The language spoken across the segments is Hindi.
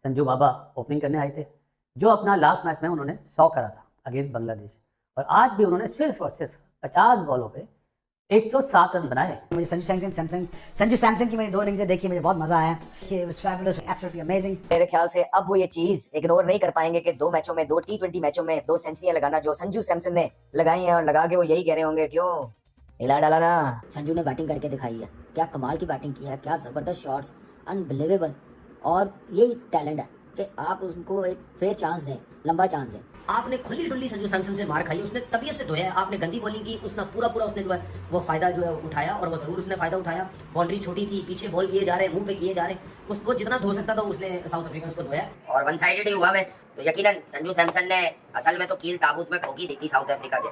संजू बाबा ओपनिंग करने आए थे, जो अपना लास्ट मैच में उन्होंने 100 करा था अगेंस्ट बांग्लादेश, और आज भी उन्होंने सिर्फ और सिर्फ 50 बॉलों पे 107 रन बनाए। मुझे संजू सैमसन की मैंने 2 इनिंग्स देखी, मुझे बहुत मजा आया। It was fabulous, absolutely amazing। मेरे ख्याल से अब वो ये चीज इग्नोर नहीं कर पाएंगे कि 2 मैचों में 2 T20 मैचों में 2 सेंचुरियां लगाना जो संजू सैमसन ने लगाई हैं, और लगा के वो यही कह रहे होंगे क्यों हिला डाला ना। संजू ने बैटिंग करके दिखाई है, क्या कमाल की बैटिंग की है, क्या जबरदस्त शॉट्स, अनबिलीवेबल। और यही टैलेंट है कि आप उनको एक फेयर चांस दें, लंबा चांस दें। आपने खुली डुल्ली संजू सैमसन से मार खाई, उसने तबीयत से धोया है। आपने गंदी बॉलिंग की, उसने पूरा उसने जो है वो फायदा जो है उठाया, और वो जरूर उसने फायदा उठाया। बाउंड्री छोटी थी, पीछे बॉल किए जा रहे, मुंह पे किए जा रहे, उसको जितना धो सकता था उसने साउथ अफ्रीका उसको धोया। और वन साइडेड ही हुआ मैच, तो यकीनन संजू सैमसन ने असल में तो कील ताबूत में ठोकी दी थी साउथ अफ्रीका के।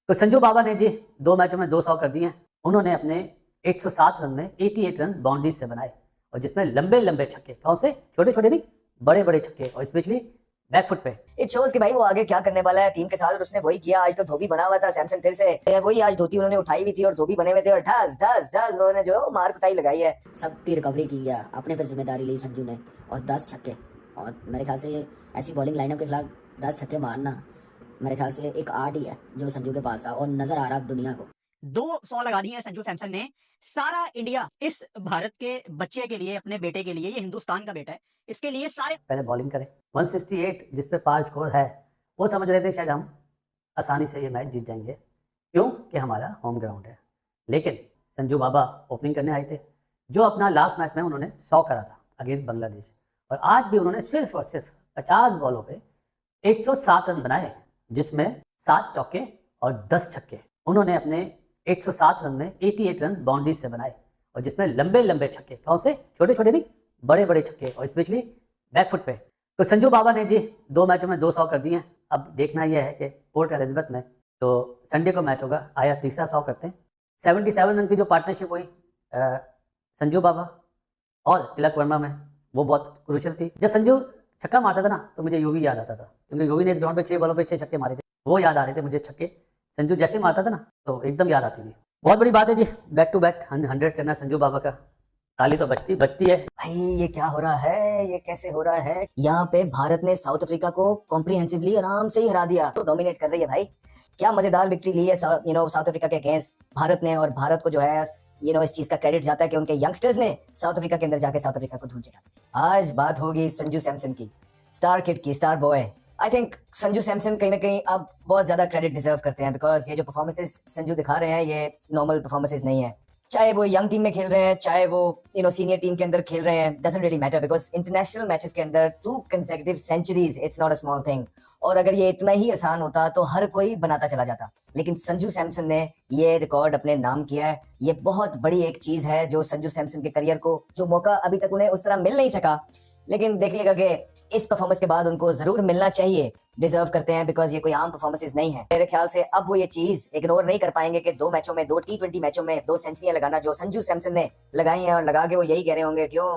तो संजू बाबा ने जी 2 मैचों में 200 कर दिए। उन्होंने अपने 107 रन में 88 रन बाउंड्रीज से बनाए, और जिसमें लंबे लंबे छक्के, कौन से, छोटे छोटे नहीं, बड़े बड़े छक्के, और स्पेशली बैकफुट पे। इट शोज कि भाई वो आगे क्या करने वाला है टीम के साथ, और उसने वही किया। आज तो धोबी बना हुआ था सैमसन, फिर से वही आज धोती उन्होंने उठाई हुई थी और धोबी बने हुए थे, और ढस ढस ढस उन्होंने जो मार कुटाई लगाई है। सबकी रिकवरी की है, अपने पे जिम्मेदारी ली संजू ने, और 10 छक्के। और मेरे ख्याल से ऐसी बॉलिंग लाइनअप के खिलाफ 10 छक्के मारना मेरे ख्याल से एक आर्ट ही है जो संजू के पास था, और नजर आ रहा दुनिया को। 200 लगा दी है संजू सैमसन ने। सारा इंडिया इस भारत के बच्चे के लिए, अपने बेटे के लिए, ये हिंदुस्तान का बेटा है, इसके लिए सारे पहले बॉलिंग करें। 168 जिस पे पार स्कोर है, वो समझ रहे थे शायद हम आसानी से ये मैच जीत जाएंगे, क्यों कि हमारा होम ग्राउंड है। लेकिन संजू बाबा ओपनिंग करने आए थे, जो अपना लास्ट मैच में उन्होंने 100 करा था अगेंस्ट बांग्लादेश, और आज भी उन्होंने सिर्फ और सिर्फ 50 बॉलों पे 107 रन बनाए, जिसमें 7 चौके और 10 छक्के। उन्होंने अपने 107 रन में 88 रन बाउंड्रीज से बनाए, और जिसमें लंबे लंबे छक्के, कौन से, छोटे छोटे नहीं, बड़े बड़े छक्के, और स्पेशली बैकफुट पे। तो संजू बाबा ने जी 2 मैचों में 200 कर दिए। अब देखना यह है कि पोर्ट एलिजबेथ में तो संडे को मैच होगा, आया तीसरा 100 करते हैं। 77 रन की जो पार्टनरशिप हुई संजू बाबा और तिलक वर्मा में, वो बहुत क्रूशियल थी। जब संजू छक्का मारता था ना, तो मुझे यूवी याद आता था, क्योंकि यूवी ने इस ग्राउंड पे 6 बॉलों पे 6 छक्के मारे थे, वो याद आ रहे थे मुझे छक्के। संजू जैसे मारता था ना, तो एकदम याद आती थी। बहुत बड़ी बात है जी, बैक टू बैक 100 करना संजू बाबा का। ताली तो बचती है। भाई ये क्या हो रहा है, ये कैसे हो रहा है। यहाँ पे भारत ने साउथ अफ्रीका को कॉम्प्रिहेंसिवली आराम से ही हरा दिया, तो डोमिनेट कर रही है भाई। क्या मजेदार विक्ट्री ली है साउथ अफ्रीका के अगेंस्ट भारत ने, और भारत को जो है इस चीज का क्रेडिट जाता है कि उनके यंगस्टर्स ने साउथ अफ्रीका के अंदर जाके साउथ अफ्रीका को धूल चटा। आज बात होगी संजू सैमसन की, स्टार किड की, star boy. I think Sanju Samson कहीं ना कहीं अब बहुत ज्यादा क्रेडिट डिजर्व करते हैं, बिकॉज ये जो परफॉर्मेंसेस संजू दिखा रहे हैं ये नॉर्मल परफॉर्मेंसेस नहीं है। चाहे वो यंग टीम में खेल रहे हैं, चाहे वो सीनियर टीम के अंदर खेल रहे हैं, doesn't really matter, because international matches के अंदर 2 consecutive centuries, it's not a small thing. और अगर ये इतना ही आसान होता तो हर कोई बनाता चला जाता, लेकिन संजू सैमसन ने ये रिकॉर्ड अपने नाम किया है। ये बहुत बड़ी एक चीज है जो संजू सैमसन के करियर को, जो मौका अभी तक उन्हें उस तरह मिल नहीं सका, लेकिन देखिएगा कि इस परफॉर्मेंस के बाद उनको जरूर मिलना चाहिए, डिजर्व करते हैं, बिकॉज ये कोई आम परफॉर्मेंसेस नहीं है। मेरे ख्याल से अब वो ये चीज इग्नोर नहीं कर पाएंगे कि 2 मैचों में 2 T20 मैचों में 2 सेंचुरियां लगाना जो संजू सैमसन ने लगाई हैं, और लगा के वो यही कह रहे होंगे क्यों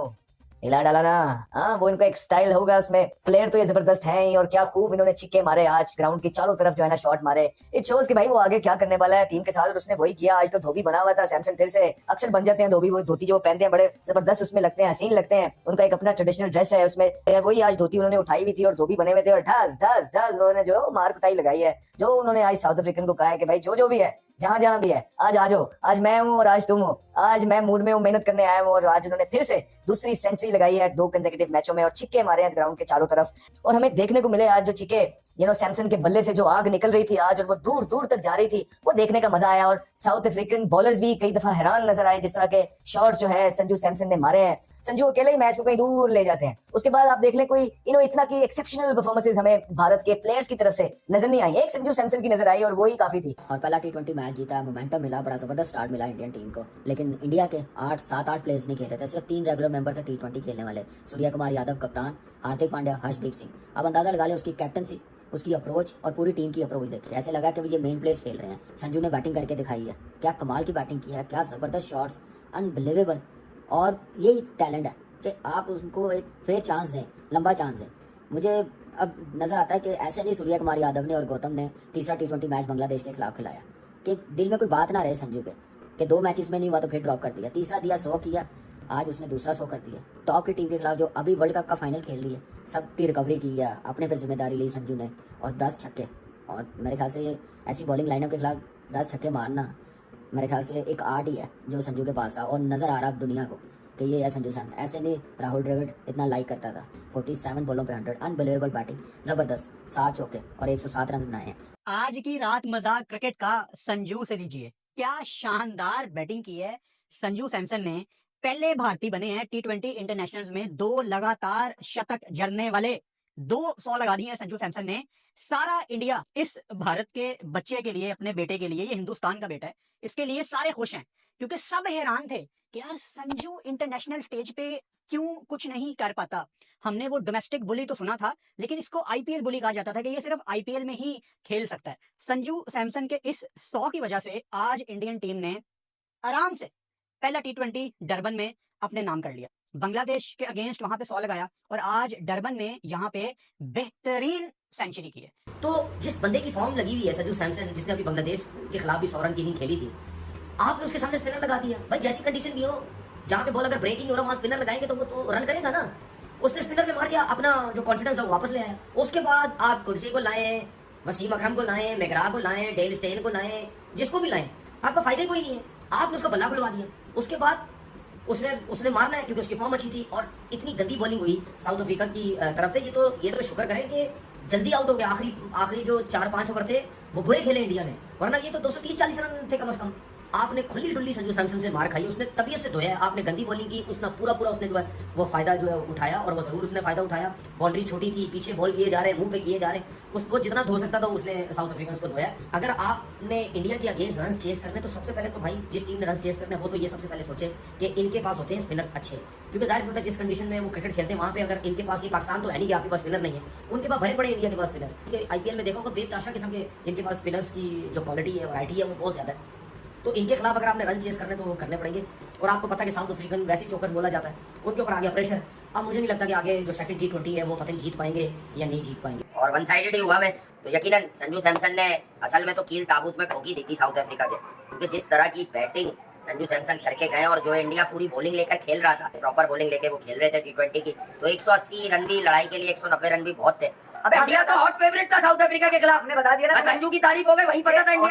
हिला डाला ना। हाँ, वो इनका एक स्टाइल होगा उसमें। प्लेयर तो ये जबरदस्त है ही, और क्या खूब इन्होंने छिक्के मारे आज, ग्राउंड की चारों तरफ जो है ना शॉट मारे। इट शोज कि भाई वो आगे क्या करने वाला है टीम के साथ, और उसने वही किया। आज तो धोबी बना हुआ था सैमसन, फिर से अक्सर बन जाते हैं धोबी। वो धोती जो पहनते हैं बड़े जबरदस्त उसमें लगते हैं, हसीन लगते हैं। उनका एक अपना ट्रेडिशनल ड्रेस है, उसमें वही आज धोती उन्होंने उठाई हुई थी और धोबी बने हुए थे, और ढस ढस ढस उन्होंने जो मार कुटाई लगाई है। जो उन्होंने आज साउथ अफ्रीकन को कहा है कि भाई जो भी है, जहां जहां भी है, आज आ जाओ, आज मैं हूं और आज तुम हो, आज मैं मूड में हूं, मेहनत करने आया हूं। और आज उन्होंने फिर से दूसरी सेंचुरी लगाई है 2 कंसेक्यूटिव मैचों में, और छिक्के मारे हैं ग्राउंड के चारों तरफ। और हमें देखने को मिले आज जो छिक्के, सैमसन के बल्ले से जो आग निकल रही थी आज, और वो दूर दूर तक जा रही थी, वो देखने का मजा आया। और साउथ अफ्रीकन बॉलर्स भी कई दफा हैरान नजर आए, जिस तरह के शॉट्स जो है संजू सैमसन ने मारे हैं। संजू अकेले ही मैच को कहीं दूर ले जाते हैं। उसके बाद आप देख लें कोई इतना की एक्सेप्शनल परफॉर्मेंसेस हमें भारत के प्लेयर्स की तरफ से नजर नहीं आई, एक संजू सैमसन की नजर आई, और वही काफी थी। और पहला T20 मैच जीता, मोमेंटम मिला, बड़ा जबरदस्त स्टार्ट मिला इंडियन टीम को। लेकिन इंडिया के 7-8 प्लेयर्स नहीं खेल रहे थे, सिर्फ 3 रेगुलर मेंबर थे T20 खेलने वाले। सूर्य कुमार यादव कप्तान, हार्दिक पांड्या, हर्षदीप सिंह। अब अंदाजा लगा ले उसकी कैप्टनसी, उसकी अप्रोच और पूरी टीम की अप्रोच देखिए, ऐसे लगा कि ये मेन प्लेयर्स खेल रहे हैं। संजू ने बैटिंग करके दिखाई है, क्या कमाल की बैटिंग की है, क्या जबरदस्त शॉट्स, अनबिलीवेबल। और यही टैलेंट है कि आप उनको एक फेयर चांस दें, लंबा चांस दें। मुझे अब नजर आता है कि ऐसे नहीं सूर्य कुमार यादव ने और गौतम ने तीसरा T20 मैच बांग्लादेश के खिलाफ खिलाया, कि दिल में कोई बात ना रहे संजू के, कि 2 मैचेस में नहीं हुआ तो फिर ड्रॉप कर दिया, तीसरा दिया 100 किया, आज उसने दूसरा शो कर दिया। टॉप की टीम के खिलाफ जो अभी वर्ल्ड कप का फाइनल खेल रही है, सबकी रिकवरी की है, अपने पे जिम्मेदारी ली संजू ने, और 10 छक्के। और मेरे ख्याल से ऐसी बॉलिंग लाइनअप के खिलाफ 10 छक्के मारना मेरे ख्याल से एक आर्ट ही है जो संजू के पास था, और नज़र आ रहा अब दुनिया को कि ये है संजू सैमसन। ऐसे नहीं राहुल द्रविड़ इतना लाइक करता था। 47 बॉलों पे 100, अनबिलीवेबल बैटिंग, जबरदस्त, 7 चौके और 107 रन बनाए हैं। आज की रात मजाक क्रिकेट का संजू से लीजिए। क्या शानदार बैटिंग की है संजू सैमसन ने। पहले भारतीय बने हैं T20 इंटरनेशनल्स में 2 लगातार शतक जड़ने वाले। 200 लगा दिए हैं संजू सैमसन ने। सारा इंडिया इस भारत के बच्चे के लिए, अपने बेटे के लिए, ये हिंदुस्तान का बेटा है, इसके लिए सारे खुश हैं, क्योंकि सब हैरान थे कि यार संजू इंटरनेशनल स्टेज पे क्यों कुछ नहीं कर पाता। हमने वो डोमेस्टिक बुली तो सुना था, लेकिन इसको IPL बुली कहा जाता था कि ये सिर्फ IPL में ही खेल सकता है। संजू सैमसन के इस 100 की वजह से आज इंडियन टीम ने आराम से पहला T20 डरबन में अपने नाम कर लिया। बांग्लादेश के अगेंस्ट वहां पे 100 लगाया, और आज डरबन में यहाँ पे बेहतरीन सेंचुरी की है। तो जिस बंदे की फॉर्म लगी हुई है संजू सैमसन, जिसने अभी बांग्लादेश के खिलाफ भी 100 रन की इनिंग खेली थी, आपने उसके सामने स्पिनर लगा दिया। भाई जैसी कंडीशन भी हो, जहां पे बॉल अगर ब्रेकिंग हो रहा है वहां स्पिनर लगाएंगे तो वो तो रन करेगा ना। उसने स्पिनर पे मार दिया, अपना जो कॉन्फिडेंस था वो वापस ले आया। उसके बाद आप कुर्सी को लाए, वसीम अकरम को लाए, मैकग्रा को लाए, डेल स्टेन को लाए, जिसको भी लाए, आपका फायदा ही कोई नहीं है। आपने उसका बल्ला खुलवा दिया। उसके बाद उसने मारना है क्योंकि उसकी फॉर्म अच्छी थी, और इतनी गंदी बॉलिंग हुई साउथ अफ्रीका की तरफ से। ये तो शुक्र करें कि जल्दी आउट हो गया। आखिरी जो 4-5 ओवर थे वो बुरे खेले इंडिया ने, वरना ये तो 230-40 रन थे कम से कम। आपने खुली डुल्ली संजू सैमसन से मार खाई, उसने तबीयत से धोया। आपने गंदी बॉलिंग की, उसने पूरा उसने जो है वो फायदा जो है उठाया, और वो जरूर उसने फायदा उठाया। बाउंड्री छोटी थी, पीछे बॉल किए जा रहे, मुंह पे किए जा रहे, उसको जितना धो सकता था उसने साउथ अफ्रीकन को धोया। अगर आपने इंडिया के अगेंस्ट रन चेस करने, तो सबसे पहले तो भाई जिस टीम ने रन चेस करने वो तो ये सबसे पहले सोचे कि इनके पास होते हैं स्पिनर्स अच्छे, क्योंकि जाहिर पता जिस कंडीशन में वो क्रिकेट खेलते हैं वहाँ पे अगर इनके पास, ये पाकिस्तान तो है नहीं कि आपके पास स्पिनर नहीं है, उनके पास भरे पड़े इंडिया के पास स्पिनर्स। IPL में देखा होगा बेतहाशा किस्म के इनके पास स्पिनर्स की जो क्वालिटी है, वैरायटी है, वो बहुत ज्यादा है। तो इनके खिलाफ अगर आपने रन चेस करने तो वो करने पड़ेंगे। और आपको पता है कि साउथ अफ्रीकन वैसे ही चौकस बोला जाता है, उनके ऊपर आ गया प्रेशर। अब मुझे नहीं लगता कि आगे जो सेकंड T20 है वो पता नहीं जीत पाएंगे या नहीं जीत पाएंगे। और वन साइडेड ही हुआ मैच, तो यकीनन संजू सैमसन ने असल में तो कील ताबूत में ठोकी दी थी साउथ अफ्रीका के, क्योंकि जिस तरह की बैटिंग संजू सैमसन करके गए, और जो इंडिया पूरी बॉलिंग लेकर खेल रहा था, प्रॉपर बॉलिंग लेके वो खेल रहे थे T20 की, तो 180 रन भी लड़ाई के लिए 190 रन भी बहुत थे। अब इंडिया तो हॉट फेवरेट था साउथ अफ्रीका के खिलाफ, ने बता दिया ना, संजू की तारीफ हो गई, वही पता था इंडिया